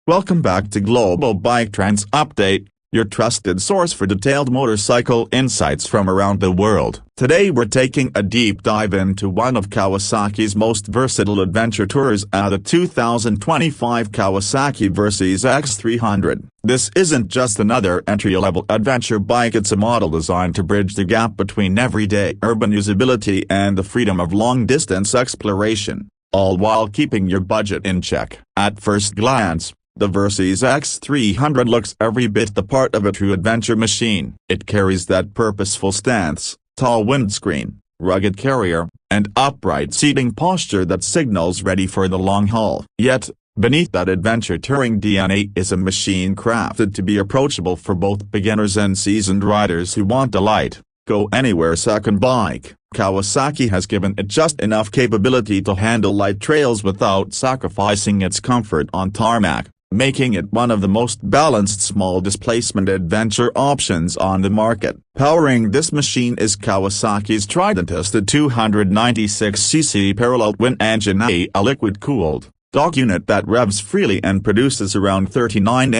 Welcome back to Global Bike Trends Update, your trusted source for detailed motorcycle insights from around the world. Today we're taking a deep dive into one of Kawasaki's most versatile adventure tourers, the 2025 Kawasaki Versys-X 300. This isn't just another entry-level adventure bike, it's a model designed to bridge the gap between everyday urban usability and the freedom of long-distance exploration, all while keeping your budget in check. At first glance, the Versys-X 300 looks every bit the part of a true adventure machine. It carries that purposeful stance, tall windscreen, rugged carrier, and upright seating posture that signals ready for the long haul. Yet, beneath that adventure touring DNA is a machine crafted to be approachable for both beginners and seasoned riders who want a light, go-anywhere second bike. Kawasaki has given it just enough capability to handle light trails without sacrificing its comfort on tarmac, making it one of the most balanced small displacement adventure options on the market. Powering this machine is Kawasaki's tried-and-tested 296cc parallel twin engine, a liquid-cooled dog unit that revs freely and produces around 39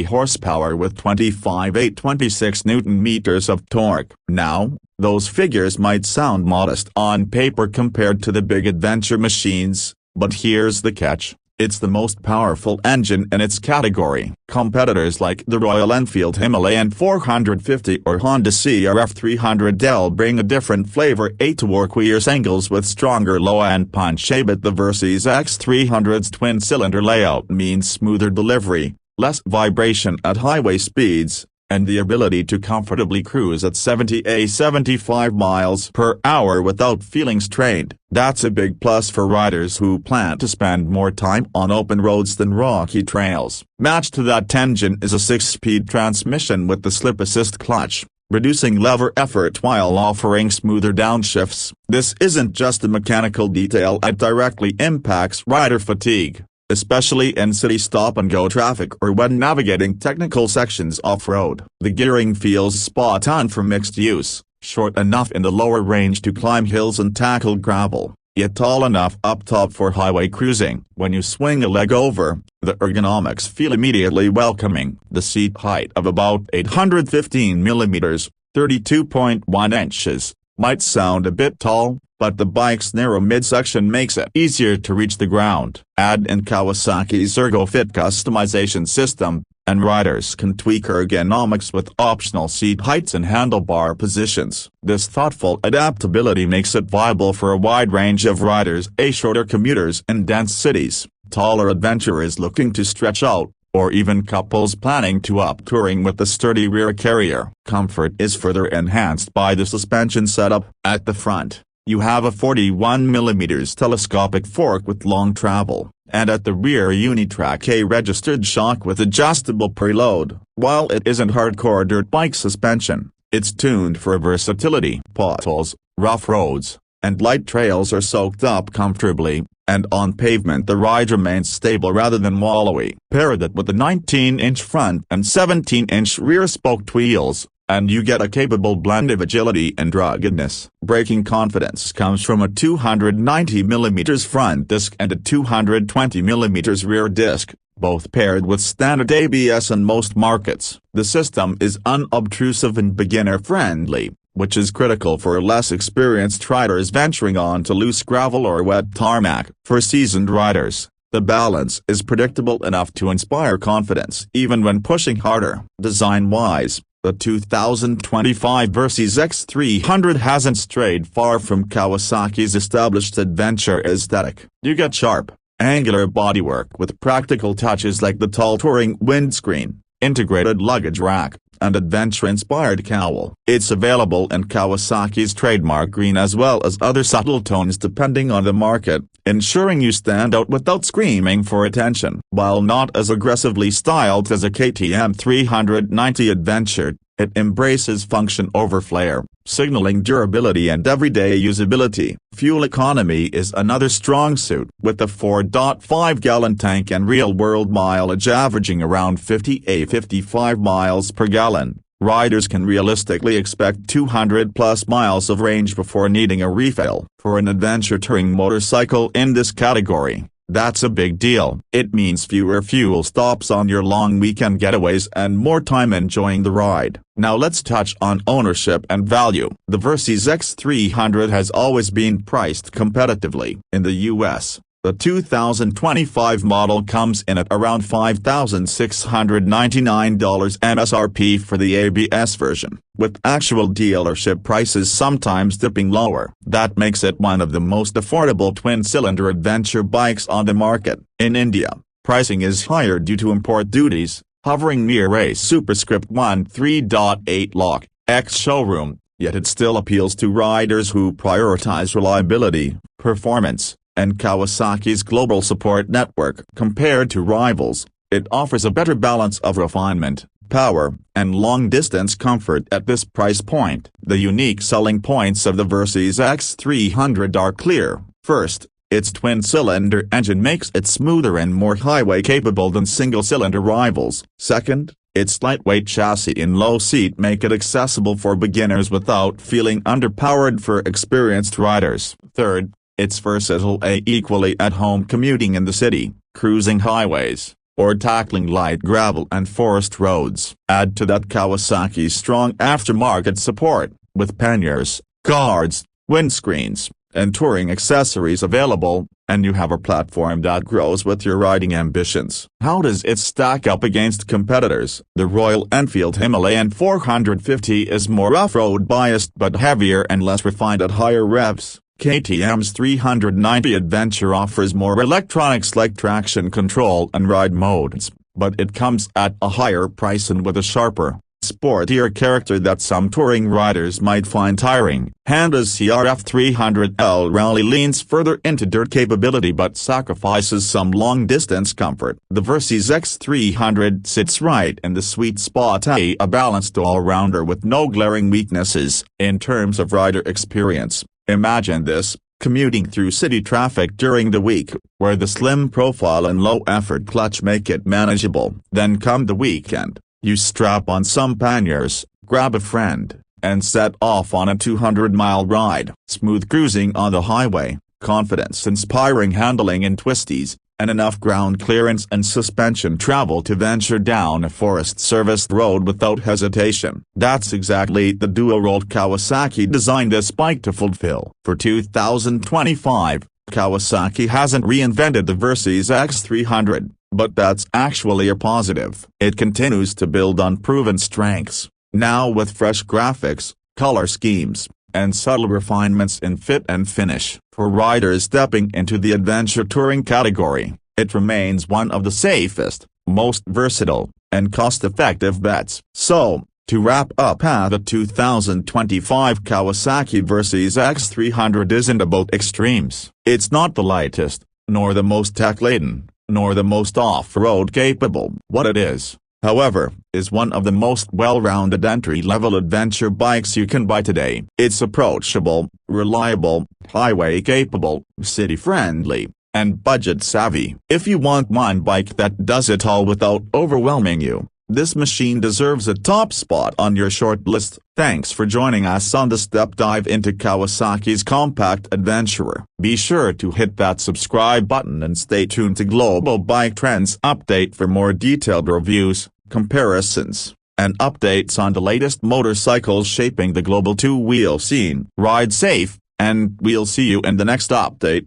horsepower with 25,826 Nm of torque. Now, those figures might sound modest on paper compared to the big adventure machines, but here's the catch. It's the most powerful engine in its category. Competitors like the Royal Enfield Himalayan 450 or Honda CRF300L bring a different flavor to workhorse angles with stronger low-end punch, but the Versys-X 300's twin-cylinder layout means smoother delivery, less vibration at highway speeds, and the ability to comfortably cruise at 75 miles per hour without feeling strained. That's a big plus for riders who plan to spend more time on open roads than rocky trails. Matched to that engine is a 6-speed transmission with the slip assist clutch, reducing lever effort while offering smoother downshifts. This isn't just a mechanical detail, it directly impacts rider fatigue, especially in city stop-and-go traffic or when navigating technical sections off-road. The gearing feels spot-on for mixed use, short enough in the lower range to climb hills and tackle gravel, yet tall enough up top for highway cruising. When you swing a leg over, the ergonomics feel immediately welcoming. The seat height of about 815 mm, 32.1 inches, might sound a bit tall, but the bike's narrow midsection makes it easier to reach the ground. Add in Kawasaki's ErgoFit customization system, and riders can tweak ergonomics with optional seat heights and handlebar positions. This thoughtful adaptability makes it viable for a wide range of riders, shorter commuters in dense cities, taller adventurers looking to stretch out, or even couples planning to up touring with a sturdy rear carrier. Comfort is further enhanced by the suspension setup. At the front, you have a 41 mm telescopic fork with long travel, and at the rear Unitrack a registered shock with adjustable preload. While it isn't hardcore dirt bike suspension, it's tuned for versatility. Potholes, rough roads, and light trails are soaked up comfortably, and on pavement the ride remains stable rather than wallowy. Pair that with a 19-inch front and 17-inch rear spoked wheels, and you get a capable blend of agility and ruggedness. Braking confidence comes from a 290 mm front disc and a 220 mm rear disc, both paired with standard ABS in most markets. The system is unobtrusive and beginner-friendly, which is critical for less experienced riders venturing onto loose gravel or wet tarmac. For seasoned riders, the balance is predictable enough to inspire confidence even when pushing harder. Design-wise, the 2025 Versys-X 300 hasn't strayed far from Kawasaki's established adventure aesthetic. You get sharp, angular bodywork with practical touches like the tall touring windscreen, integrated luggage rack, and adventure-inspired cowl. It's available in Kawasaki's trademark green as well as other subtle tones depending on the market, ensuring you stand out without screaming for attention. While not as aggressively styled as a KTM 390 Adventure, it embraces function over flair, signaling durability and everyday usability. Fuel economy is another strong suit, with a 4.5-gallon tank and real-world mileage averaging around 55 miles per gallon. Riders can realistically expect 200+ miles of range before needing a refill. For an adventure touring motorcycle in this category, That's a big deal. It means fewer fuel stops on your long weekend getaways and more time enjoying the ride. Now let's touch on ownership and value. The Versys-X 300 has always been priced competitively. In the US, the 2025 model comes in at around $5,699 MSRP for the ABS version, with actual dealership prices sometimes dipping lower. That makes it one of the most affordable twin-cylinder adventure bikes on the market. In India, pricing is higher due to import duties, hovering near a superscript 13.8 lakh ex-showroom, yet it still appeals to riders who prioritize reliability, performance, and Kawasaki's global support network. Compared to rivals, it offers a better balance of refinement, power, and long-distance comfort at this price point. The unique selling points of the Versys-X 300 are clear. First, its twin-cylinder engine makes it smoother and more highway-capable than single-cylinder rivals. Second, its lightweight chassis and low seat make it accessible for beginners without feeling underpowered for experienced riders. Third, it's versatile equally at home commuting in the city, cruising highways, or tackling light gravel and forest roads. Add to that Kawasaki's strong aftermarket support, with panniers, guards, windscreens, and touring accessories available, and you have a platform that grows with your riding ambitions. How does it stack up against competitors? The Royal Enfield Himalayan 450 is more off-road biased but heavier and less refined at higher revs. KTM's 390 Adventure offers more electronics like traction control and ride modes, but it comes at a higher price and with a sharper, sportier character that some touring riders might find tiring. Honda's CRF300L Rally leans further into dirt capability but sacrifices some long-distance comfort. The Versys-X 300 sits right in the sweet spot, a balanced all-rounder with no glaring weaknesses. In terms of rider experience, imagine this: commuting through city traffic during the week, where the slim profile and low-effort clutch make it manageable. Then come the weekend, you strap on some panniers, grab a friend, and set off on a 200-mile ride. Smooth cruising on the highway, confidence-inspiring handling in twisties, and enough ground clearance and suspension travel to venture down a forest-serviced road without hesitation. That's exactly the dual role Kawasaki designed this bike to fulfill. For 2025, Kawasaki hasn't reinvented the Versys-X 300, but that's actually a positive. It continues to build on proven strengths, now with fresh graphics, color schemes, and subtle refinements in fit and finish. For riders stepping into the adventure touring category, it remains one of the safest, most versatile, and cost-effective bets. So, to wrap up, the 2025 Kawasaki Versys-X 300 isn't about extremes. It's not the lightest, nor the most tech-laden, nor the most off-road capable. What it is, however, is one of the most well-rounded entry-level adventure bikes you can buy today. It's approachable, reliable, highway-capable, city-friendly, and budget-savvy. If you want one bike that does it all without overwhelming you, this machine deserves a top spot on your short list. Thanks for joining us on the step dive into Kawasaki's compact adventurer. Be sure to hit that subscribe button and stay tuned to Global Bike Trends Update for more detailed reviews, comparisons, and updates on the latest motorcycles shaping the global two-wheel scene. Ride safe, and we'll see you in the next update.